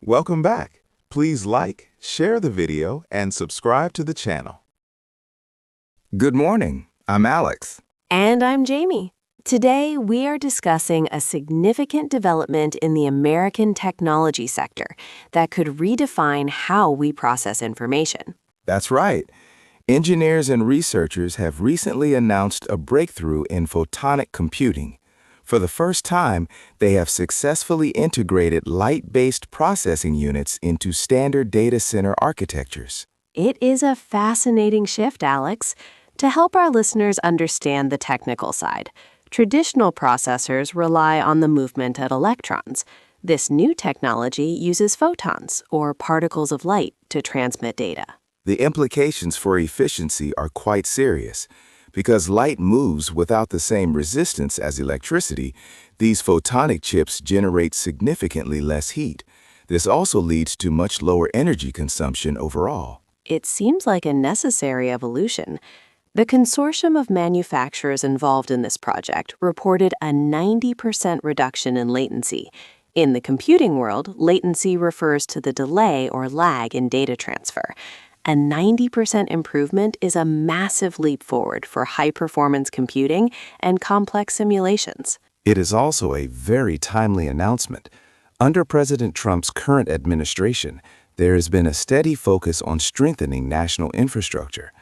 Welcome back. Please like, share the video, and subscribe to the channel. Good morning. I'm Alex. And I'm Jamie. Today, we are discussing a significant development in the American technology sector that could redefine how we process information. That's right. Engineers and researchers have recently announced a breakthrough in photonic computing. For the first time, they have successfully integrated light-based processing units into standard data center architectures. It is a fascinating shift, Alex. To help our listeners understand the technical side, traditional processors rely on the movement of electrons. This new technology uses photons, or particles of light, to transmit data. The implications for efficiency are quite serious. Because light moves without the same resistance as electricity, these photonic chips generate significantly less heat. This also leads to much lower energy consumption overall. It seems like a necessary evolution. The consortium of manufacturers involved in this project reported a 90% reduction in latency. In the computing world, latency refers to the delay or lag in data transfer. A 90% improvement is a massive leap forward for high-performance computing and complex simulations. It is also a very timely announcement. Under President Trump's current administration, there has been a steady focus on strengthening national infrastructure.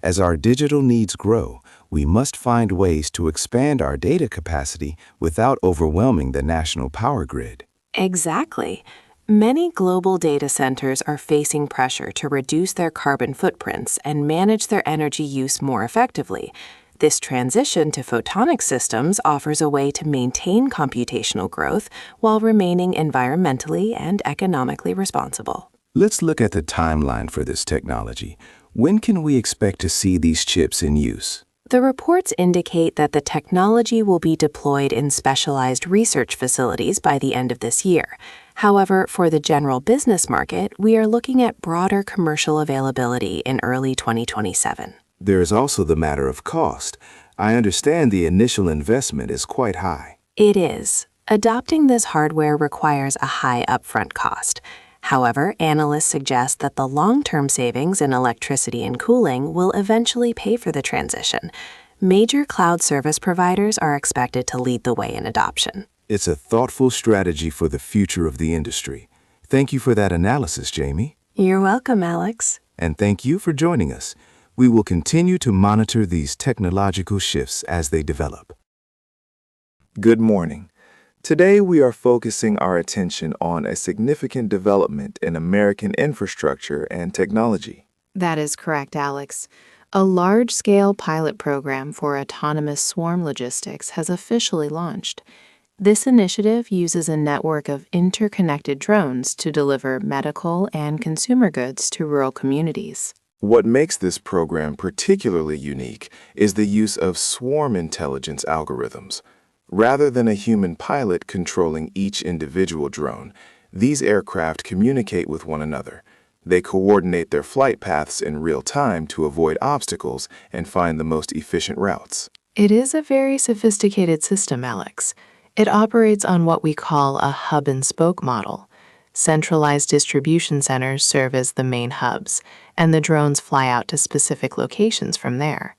As our digital needs grow, we must find ways to expand our data capacity without overwhelming the national power grid. Exactly. Many global data centers are facing pressure to reduce their carbon footprints and manage their energy use more effectively. This transition to photonic systems offers a way to maintain computational growth while remaining environmentally and economically responsible. Let's look at the timeline for this technology. When can we expect to see these chips in use? The reports indicate that the technology will be deployed in specialized research facilities by the end of this year. However, for the general business market, we are looking at broader commercial availability in early 2027. There is also the matter of cost. I understand the initial investment is quite high. It is. Adopting this hardware requires a high upfront cost. However, analysts suggest that the long-term savings in electricity and cooling will eventually pay for the transition. Major cloud service providers are expected to lead the way in adoption. It's a thoughtful strategy for the future of the industry. Thank you for that analysis, Jamie. You're welcome, Alex. And thank you for joining us. We will continue to monitor these technological shifts as they develop. Good morning. Today, we are focusing our attention on a significant development in American infrastructure and technology. That is correct, Alex. A large-scale pilot program for autonomous swarm logistics has officially launched. This initiative uses a network of interconnected drones to deliver medical and consumer goods to rural communities. What makes this program particularly unique is the use of swarm intelligence algorithms. Rather than a human pilot controlling each individual drone, these aircraft communicate with one another. They coordinate their flight paths in real time to avoid obstacles and find the most efficient routes. It is a very sophisticated system, Alex. It operates on what we call a hub-and-spoke model. Centralized distribution centers serve as the main hubs, and the drones fly out to specific locations from there.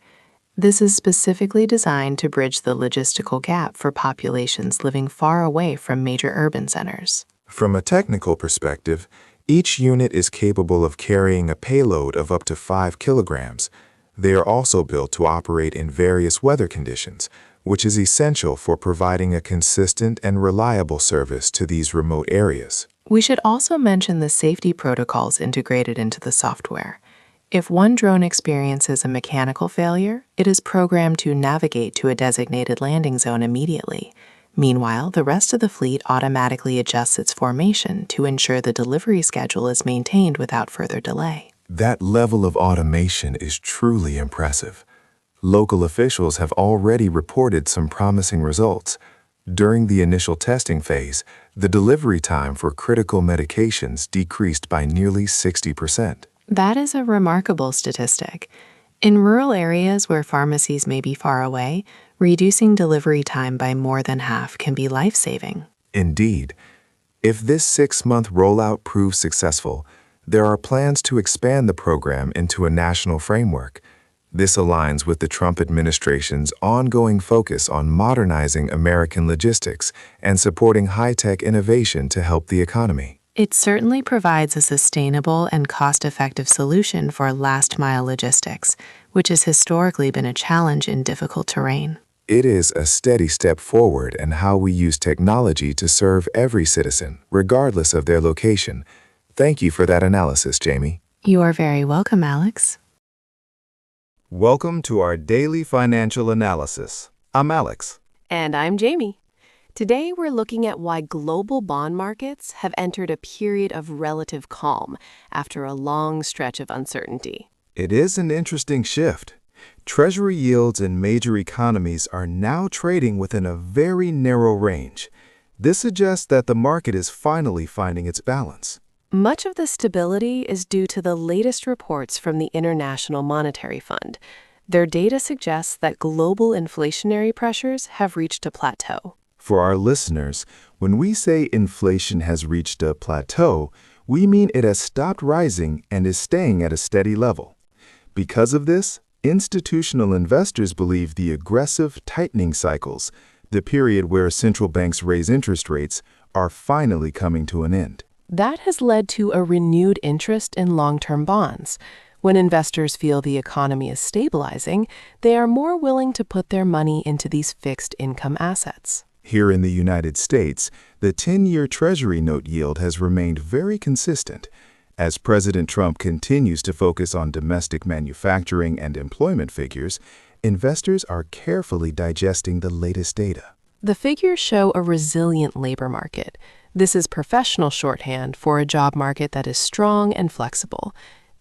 This is specifically designed to bridge the logistical gap for populations living far away from major urban centers. From a technical perspective, each unit is capable of carrying a payload of up to 5 kilograms. They are also built to operate in various weather conditions, which is essential for providing a consistent and reliable service to these remote areas. We should also mention the safety protocols integrated into the software. If one drone experiences a mechanical failure, it is programmed to navigate to a designated landing zone immediately. Meanwhile, the rest of the fleet automatically adjusts its formation to ensure the delivery schedule is maintained without further delay. That level of automation is truly impressive. Local officials have already reported some promising results. During the initial testing phase, the delivery time for critical medications decreased by nearly 60%. That is a remarkable statistic. In rural areas where pharmacies may be far away, reducing delivery time by more than half can be life-saving. Indeed, If this 6-month rollout proves successful, there are plans to expand the program into a national framework. This aligns with the Trump administration's ongoing focus on modernizing American logistics and supporting high-tech innovation to help the economy. It certainly provides a sustainable and cost-effective solution for last-mile logistics, which has historically been a challenge in difficult terrain. It is a steady step forward in how we use technology to serve every citizen, regardless of their location. Thank you for that analysis, Jamie. You are very welcome, Alex. Welcome to our daily financial analysis. I'm Alex. And I'm Jamie. Today we're looking at why global bond markets have entered a period of relative calm after a long stretch of uncertainty. It is an interesting shift. Treasury yields in major economies are now trading within a very narrow range. This suggests that the market is finally finding its balance. Much of the stability is due to the latest reports from the International Monetary Fund. Their data suggests that global inflationary pressures have reached a plateau. For our listeners, when we say inflation has reached a plateau, we mean it has stopped rising and is staying at a steady level. Because of this, institutional investors believe the aggressive tightening cycles, the period where central banks raise interest rates, are finally coming to an end. That has led to a renewed interest in long-term bonds. When investors feel the economy is stabilizing, they are more willing to put their money into these fixed income assets. Here in the United States, the 10-year Treasury note yield has remained very consistent. As President Trump continues to focus on domestic manufacturing and employment figures, investors are carefully digesting the latest data. The figures show a resilient labor market. This is professional shorthand for a job market that is strong and flexible.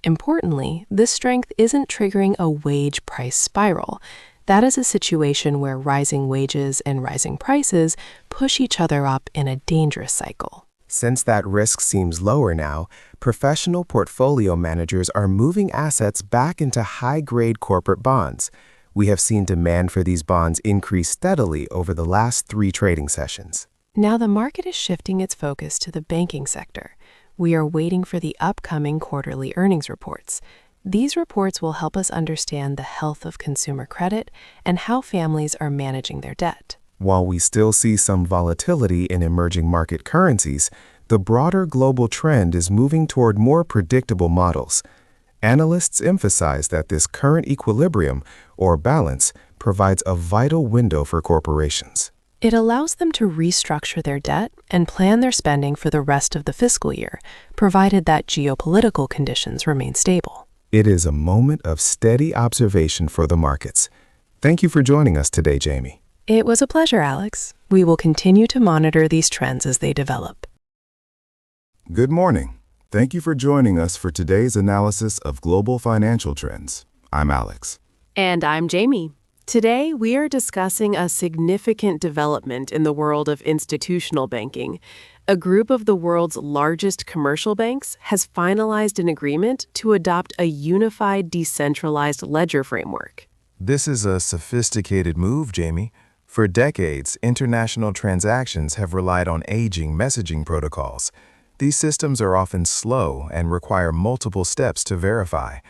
Importantly, this strength isn't triggering a wage price spiral. That is a situation where rising wages and rising prices push each other up in a dangerous cycle. Since that risk seems lower now, professional portfolio managers are moving assets back into high-grade corporate bonds. We have seen demand for these bonds increase steadily over the last 3 trading sessions. Now the market is shifting its focus to the banking sector. We are waiting for the upcoming quarterly earnings reports. These reports will help us understand the health of consumer credit and how families are managing their debt. While we still see some volatility in emerging market currencies, the broader global trend is moving toward more predictable models. Analysts emphasize that this current equilibrium, or balance, provides a vital window for corporations. It allows them to restructure their debt and plan their spending for the rest of the fiscal year, provided that geopolitical conditions remain stable. It is a moment of steady observation for the markets. Thank you for joining us today, Jamie. It was a pleasure, Alex. We will continue to monitor these trends as they develop. Good morning. Thank you for joining us for today's analysis of global financial trends. I'm Alex. And I'm Jamie. Today, we are discussing a significant development in the world of institutional banking. A group of the world's largest commercial banks has finalized an agreement to adopt a unified decentralized ledger framework. This is a sophisticated move, Jamie. For decades, international transactions have relied on aging messaging protocols. These systems are often slow and require multiple steps to verify.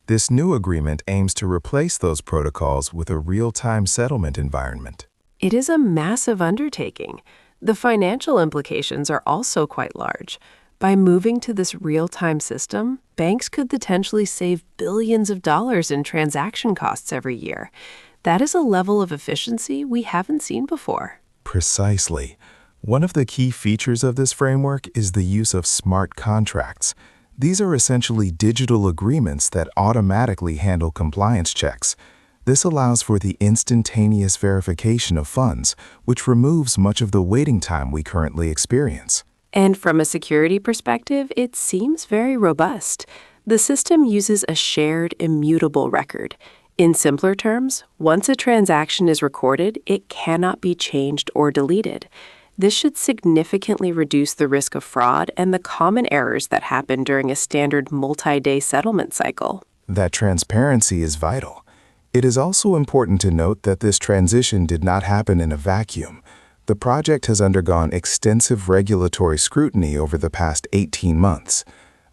This new agreement aims to replace those protocols with a real-time settlement environment. It is a massive undertaking. The financial implications are also quite large. By moving to this real-time system, banks could potentially save billions of dollars in transaction costs every year. That is a level of efficiency we haven't seen before. Precisely. One of the key features of this framework is the use of smart contracts. These are essentially digital agreements that automatically handle compliance checks. This allows for the instantaneous verification of funds, which removes much of the waiting time we currently experience. And from a security perspective, it seems very robust. The system uses a shared, immutable record. In simpler terms, once a transaction is recorded, it cannot be changed or deleted. This should significantly reduce the risk of fraud and the common errors that happen during a standard multi-day settlement cycle. That transparency is vital. It is also important to note that this transition did not happen in a vacuum. The project has undergone extensive regulatory scrutiny over the past 18 months.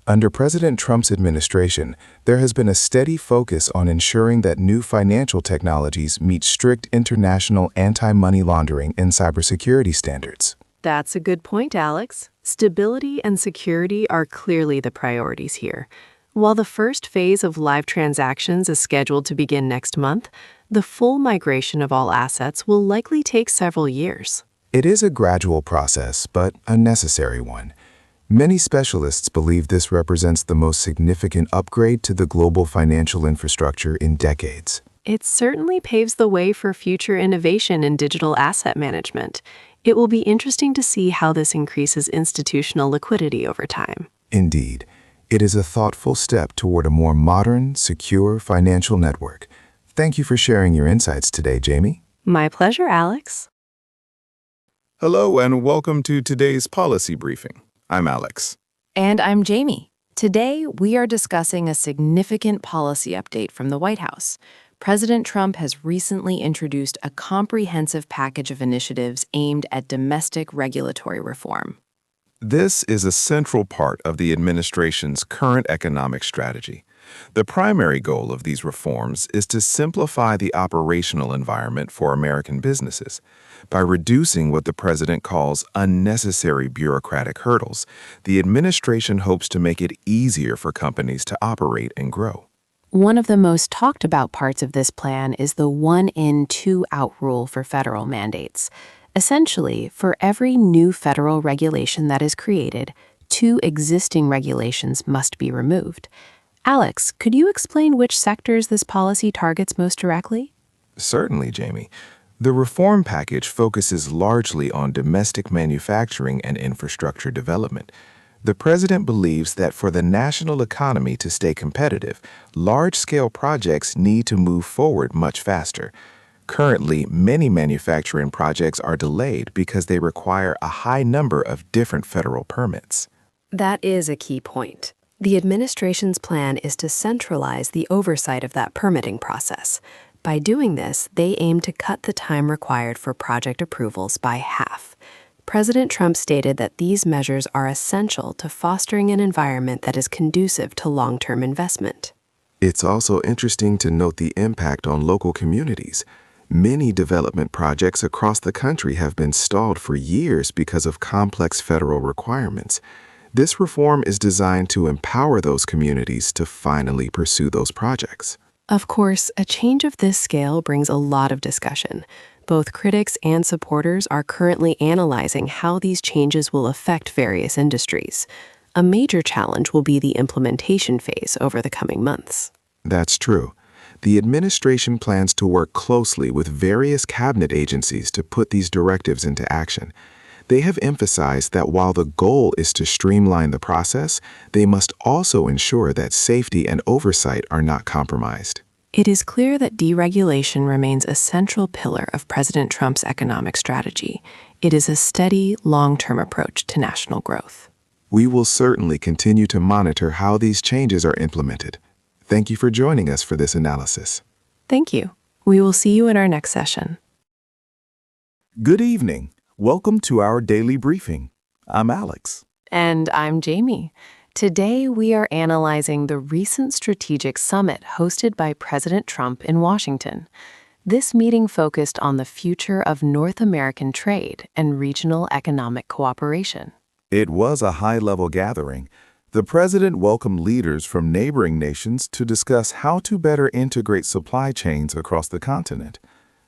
Under President Trump's administration, there has been a steady focus on ensuring that new financial technologies meet strict international anti-money laundering and cybersecurity standards. That's a good point, Alex. Stability and security are clearly the priorities here. While the first phase of live transactions is scheduled to begin next month, the full migration of all assets will likely take several years. It is a gradual process, but a necessary one. Many specialists believe this represents the most significant upgrade to the global financial infrastructure in decades. It certainly paves the way for future innovation in digital asset management. It will be interesting to see how this increases institutional liquidity over time. Indeed, it is a thoughtful step toward a more modern, secure financial network. Thank you for sharing your insights today, Jamie. My pleasure, Alex. Hello and welcome to today's policy briefing. I'm Alex. And I'm Jamie. Today, we are discussing a significant policy update from the White House. President Trump has recently introduced a comprehensive package of initiatives aimed at domestic regulatory reform. This is a central part of the administration's current economic strategy. The primary goal of these reforms is to simplify the operational environment for American businesses. By reducing what the president calls unnecessary bureaucratic hurdles, the administration hopes to make it easier for companies to operate and grow. One of the most talked about parts of this plan is the one-in, two-out rule for federal mandates. Essentially, for every new federal regulation that is created, 2 existing regulations must be removed. Alex, could you explain which sectors this policy targets most directly? Certainly, Jamie. The reform package focuses largely on domestic manufacturing and infrastructure development. The president believes that for the national economy to stay competitive, large-scale projects need to move forward much faster. Currently, many manufacturing projects are delayed because they require a high number of different federal permits. That is a key point. The administration's plan is to centralize the oversight of that permitting process. By doing this, they aim to cut the time required for project approvals by half. President Trump stated that these measures are essential to fostering an environment that is conducive to long-term investment. It's also interesting to note the impact on local communities. Many development projects across the country have been stalled for years because of complex federal requirements. This reform is designed to empower those communities to finally pursue those projects. Of course, a change of this scale brings a lot of discussion. Both critics and supporters are currently analyzing how these changes will affect various industries. A major challenge will be the implementation phase over the coming months. That's true. The administration plans to work closely with various cabinet agencies to put these directives into action. They have emphasized that while the goal is to streamline the process, they must also ensure that safety and oversight are not compromised. It is clear that deregulation remains a central pillar of President Trump's economic strategy. It is a steady, long-term approach to national growth. We will certainly continue to monitor how these changes are implemented. Thank you for joining us for this analysis. Thank you. We will see you in our next session. Good evening. Welcome to our daily briefing. I'm Alex. And I'm Jamie. Today, we are analyzing the recent strategic summit hosted by President Trump in Washington. This meeting focused on the future of North American trade and regional economic cooperation. It was a high-level gathering. The president welcomed leaders from neighboring nations to discuss how to better integrate supply chains across the continent.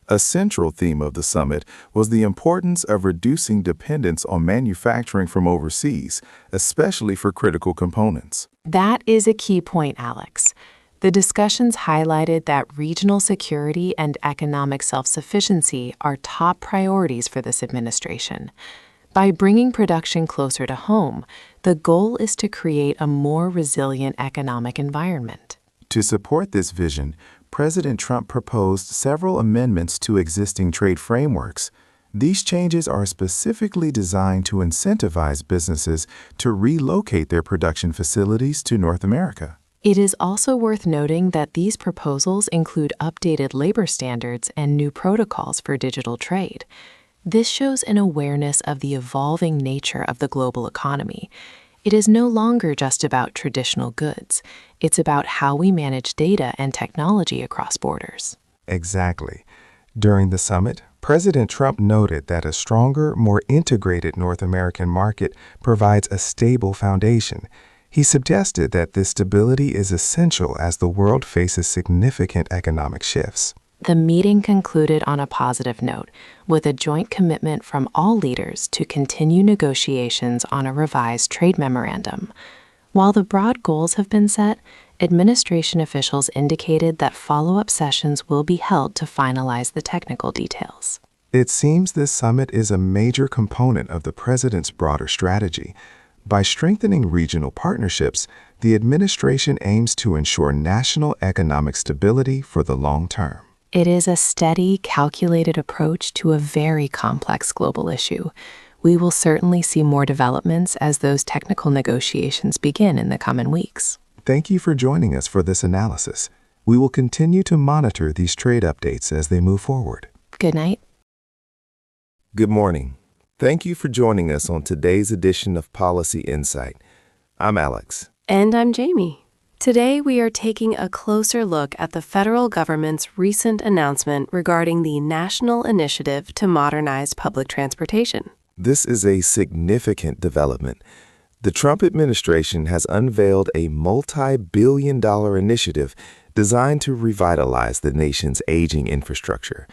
A central theme of the summit was the importance of reducing dependence on manufacturing from overseas, especially for critical components. That is a key point, Alex. The discussions highlighted that regional security and economic self-sufficiency are top priorities for this administration. By bringing production closer to home, the goal is to create a more resilient economic environment. To support this vision, President Trump proposed several amendments to existing trade frameworks. These changes are specifically designed to incentivize businesses to relocate their production facilities to North America. It is also worth noting that these proposals include updated labor standards and new protocols for digital trade. This shows an awareness of the evolving nature of the global economy. It is no longer just about traditional goods. It's about how we manage data and technology across borders. Exactly. During the summit, President Trump noted that a stronger, more integrated North American market provides a stable foundation. He suggested that this stability is essential as the world faces significant economic shifts. The meeting concluded on a positive note, with a joint commitment from all leaders to continue negotiations on a revised trade memorandum. While the broad goals have been set, administration officials indicated that follow-up sessions will be held to finalize the technical details. It seems this summit is a major component of the president's broader strategy. By strengthening regional partnerships, the administration aims to ensure national economic stability for the long term. It is a steady, calculated approach to a very complex global issue. We will certainly see more developments as those technical negotiations begin in the coming weeks. Thank you for joining us for this analysis. We will continue to monitor these trade updates as they move forward. Good night. Good morning. Thank you for joining us on today's edition of Policy Insight. I'm Alex. And I'm Jamie. Today, we are taking a closer look at the federal government's recent announcement regarding the National Initiative to Modernize Public Transportation. This is a significant development. The Trump administration has unveiled a multi-billion-dollar initiative designed to revitalize the nation's aging infrastructure.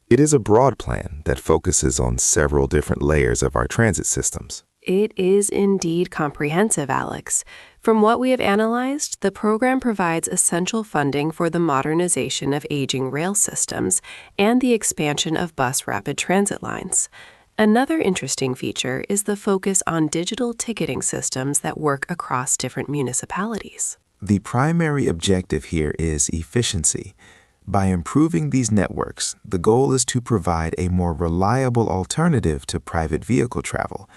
It is a broad plan that focuses on several different layers of our transit systems. It is indeed comprehensive, Alex. From what we have analyzed, the program provides essential funding for the modernization of aging rail systems and the expansion of bus rapid transit lines. Another interesting feature is the focus on digital ticketing systems that work across different municipalities. The primary objective here is efficiency. By improving these networks, the goal is to provide a more reliable alternative to private vehicle travel.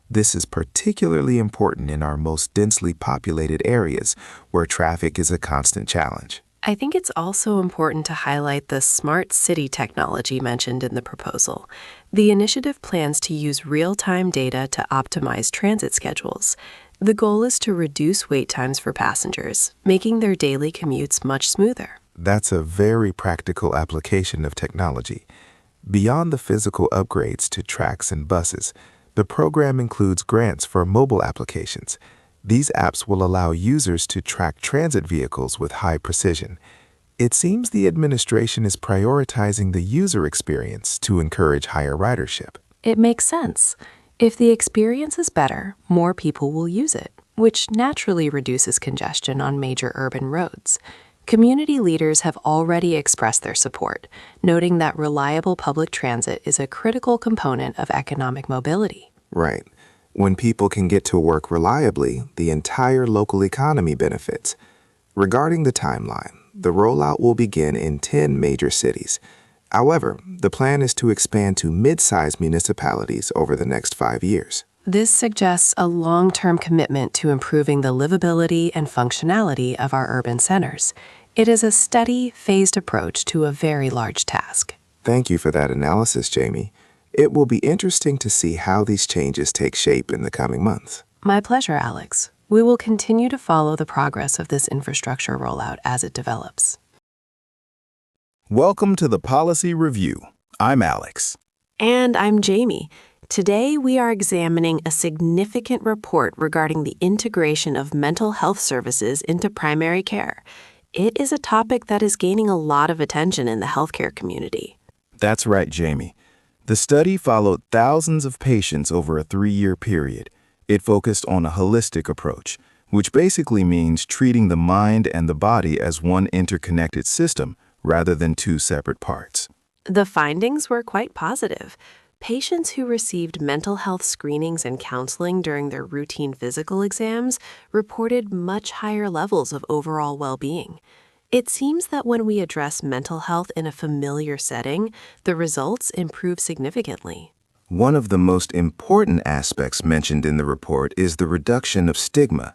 This is particularly important in our most densely populated areas, where traffic is a constant challenge. I think it's also important to highlight the smart city technology mentioned in the proposal. The initiative plans to use real-time data to optimize transit schedules. The goal is to reduce wait times for passengers, making their daily commutes much smoother. That's a very practical application of technology. Beyond the physical upgrades to tracks and buses, the program includes grants for mobile applications. These apps will allow users to track transit vehicles with high precision. It seems the administration is prioritizing the user experience to encourage higher ridership. It makes sense. If the experience is better, more people will use it, which naturally reduces congestion on major urban roads. Community leaders have already expressed their support, noting that reliable public transit is a critical component of economic mobility. Right. When people can get to work reliably, the entire local economy benefits. Regarding the timeline, the rollout will begin in 10 major cities. However, the plan is to expand to mid-sized municipalities over the next 5 years. This suggests a long-term commitment to improving the livability and functionality of our urban centers. It is a steady, phased approach to a very large task. Thank you for that analysis, Jamie. It will be interesting to see how these changes take shape in the coming months. My pleasure, Alex. We will continue to follow the progress of this infrastructure rollout as it develops. Welcome to the Policy Review. I'm Alex. And I'm Jamie. Today, we are examining a significant report regarding the integration of mental health services into primary care. It is a topic that is gaining a lot of attention in the healthcare community. That's right, Jamie. The study followed thousands of patients over a 3-year period. It focused on a holistic approach, which basically means treating the mind and the body as one interconnected system rather than two separate parts. The findings were quite positive. Patients who received mental health screenings and counseling during their routine physical exams reported much higher levels of overall well-being. It seems that when we address mental health in a familiar setting, the results improve significantly. One of the most important aspects mentioned in the report is the reduction of stigma.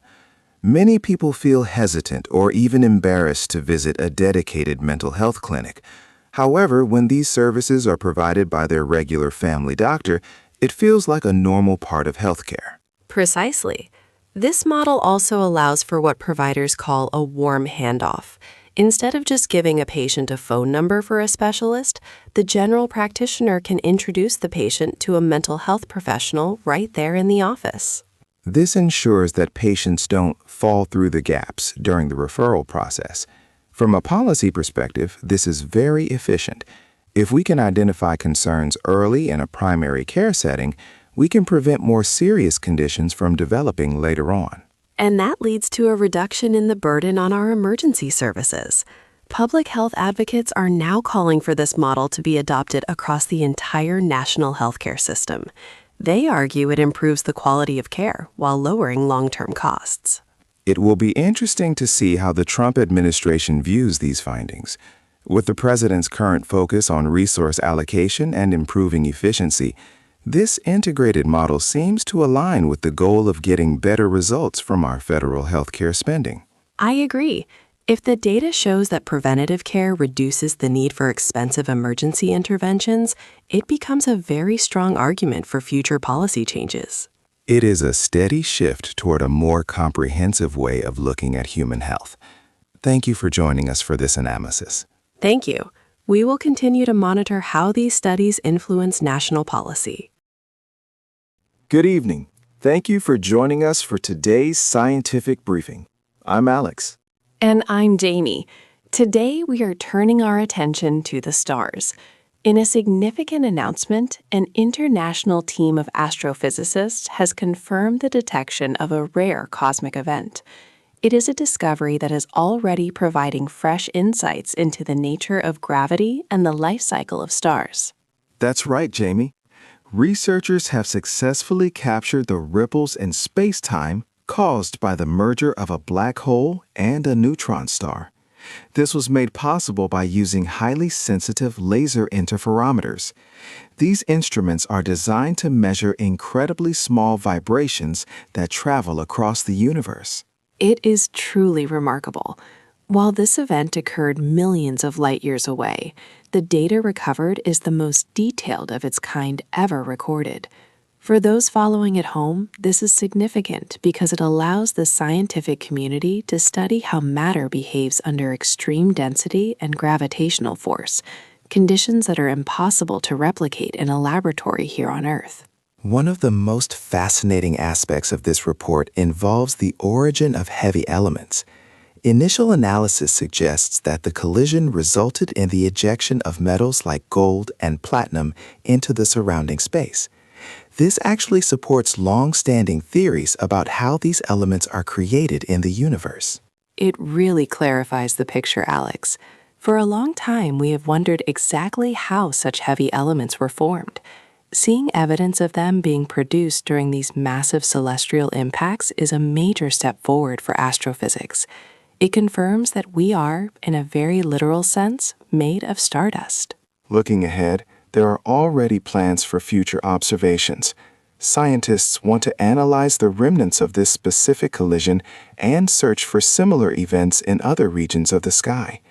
Many people feel hesitant or even embarrassed to visit a dedicated mental health clinic. However, when these services are provided by their regular family doctor, it feels like a normal part of healthcare. Precisely. This model also allows for what providers call a warm handoff. Instead of just giving a patient a phone number for a specialist, the general practitioner can introduce the patient to a mental health professional right there in the office. This ensures that patients don't fall through the gaps during the referral process. From a policy perspective, this is very efficient. If we can identify concerns early in a primary care setting, we can prevent more serious conditions from developing later on. And that leads to a reduction in the burden on our emergency services. Public health advocates are now calling for this model to be adopted across the entire national healthcare system. They argue it improves the quality of care while lowering long-term costs. It will be interesting to see how the Trump administration views these findings. With the president's current focus on resource allocation and improving efficiency, this integrated model seems to align with the goal of getting better results from our federal healthcare spending. I agree. If the data shows that preventative care reduces the need for expensive emergency interventions, it becomes a very strong argument for future policy changes. It is a steady shift toward a more comprehensive way of looking at human health. Thank you for joining us for this analysis. Thank you. We will continue to monitor how these studies influence national policy. Good evening. Thank you for joining us for today's scientific briefing. I'm Alex. And I'm Jamie. Today we are turning our attention to the stars. In a significant announcement, an international team of astrophysicists has confirmed the detection of a rare cosmic event. It is a discovery that is already providing fresh insights into the nature of gravity and the life cycle of stars. That's right, Jamie. Researchers have successfully captured the ripples in space-time caused by the merger of a black hole and a neutron star. This was made possible by using highly sensitive laser interferometers. These instruments are designed to measure incredibly small vibrations that travel across the universe. It is truly remarkable. While this event occurred millions of light years away, the data recovered is the most detailed of its kind ever recorded. For those following at home, this is significant because it allows the scientific community to study how matter behaves under extreme density and gravitational force, conditions that are impossible to replicate in a laboratory here on Earth. One of the most fascinating aspects of this report involves the origin of heavy elements. Initial analysis suggests that the collision resulted in the ejection of metals like gold and platinum into the surrounding space. This actually supports long-standing theories about how these elements are created in the universe. It really clarifies the picture, Alex. For a long time, we have wondered exactly how such heavy elements were formed. Seeing evidence of them being produced during these massive celestial impacts is a major step forward for astrophysics. It confirms that we are, in a very literal sense, made of stardust. Looking ahead, there are already plans for future observations. Scientists want to analyze the remnants of this specific collision and search for similar events in other regions of the sky.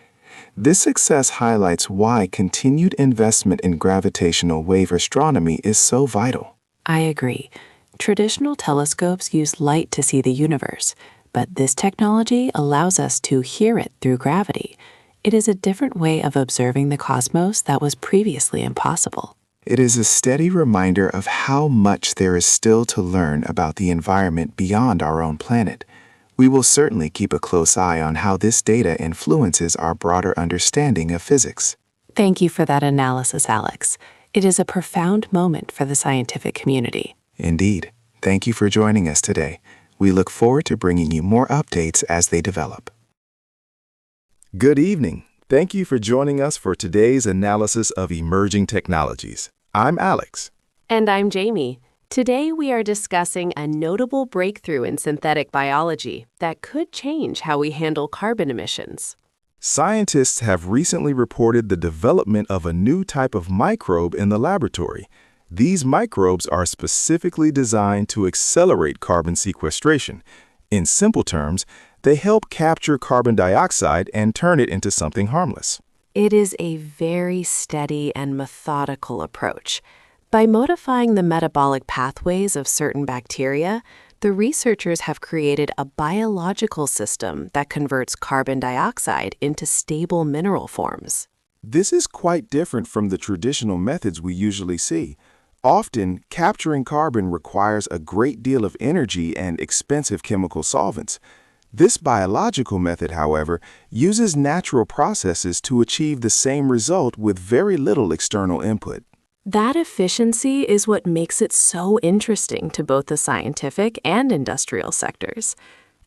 This success highlights why continued investment in gravitational wave astronomy is so vital. I agree. Traditional telescopes use light to see the universe, but this technology allows us to hear it through gravity. It is a different way of observing the cosmos that was previously impossible. It is a steady reminder of how much there is still to learn about the environment beyond our own planet. We will certainly keep a close eye on how this data influences our broader understanding of physics. Thank you for that analysis, Alex. It is a profound moment for the scientific community. Indeed. Thank you for joining us today. We look forward to bringing you more updates as they develop. Good evening. Thank you for joining us for today's analysis of emerging technologies. I'm Alex. And I'm Jamie. Today we are discussing a notable breakthrough in synthetic biology that could change how we handle carbon emissions. Scientists have recently reported the development of a new type of microbe in the laboratory. These microbes are specifically designed to accelerate carbon sequestration. In simple terms, they help capture carbon dioxide and turn it into something harmless. It is a very steady and methodical approach. By modifying the metabolic pathways of certain bacteria, the researchers have created a biological system that converts carbon dioxide into stable mineral forms. This is quite different from the traditional methods we usually see. Often, capturing carbon requires a great deal of energy and expensive chemical solvents. This biological method, however, uses natural processes to achieve the same result with very little external input. That efficiency is what makes it so interesting to both the scientific and industrial sectors.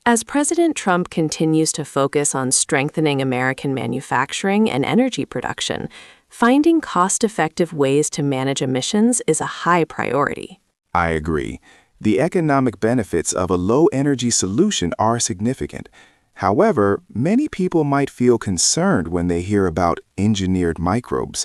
As President Trump continues to focus on strengthening American manufacturing and energy production, finding cost-effective ways to manage emissions is a high priority. I agree. The economic benefits of a low-energy solution are significant. However, many people might feel concerned when they hear about engineered microbes.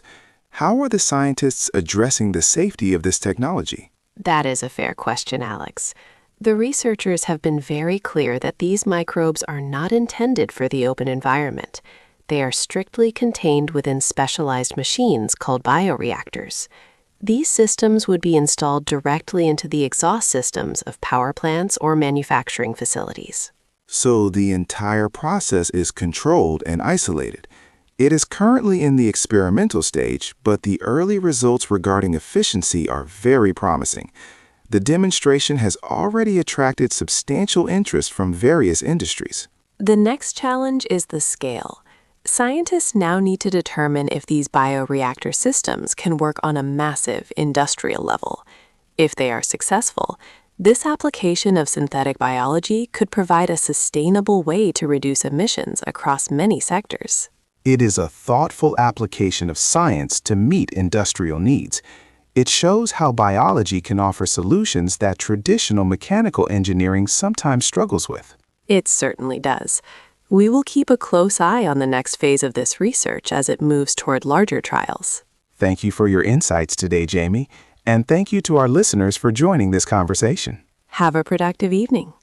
How are the scientists addressing the safety of this technology? That is a fair question, Alex. The researchers have been very clear that these microbes are not intended for the open environment. They are strictly contained within specialized machines called bioreactors. These systems would be installed directly into the exhaust systems of power plants or manufacturing facilities. So the entire process is controlled and isolated. It is currently in the experimental stage, but the early results regarding efficiency are very promising. The demonstration has already attracted substantial interest from various industries. The next challenge is the scale. Scientists now need to determine if these bioreactor systems can work on a massive industrial level. If they are successful, this application of synthetic biology could provide a sustainable way to reduce emissions across many sectors. It is a thoughtful application of science to meet industrial needs. It shows how biology can offer solutions that traditional mechanical engineering sometimes struggles with. It certainly does. We will keep a close eye on the next phase of this research as it moves toward larger trials. Thank you for your insights today, Jamie, and thank you to our listeners for joining this conversation. Have a productive evening.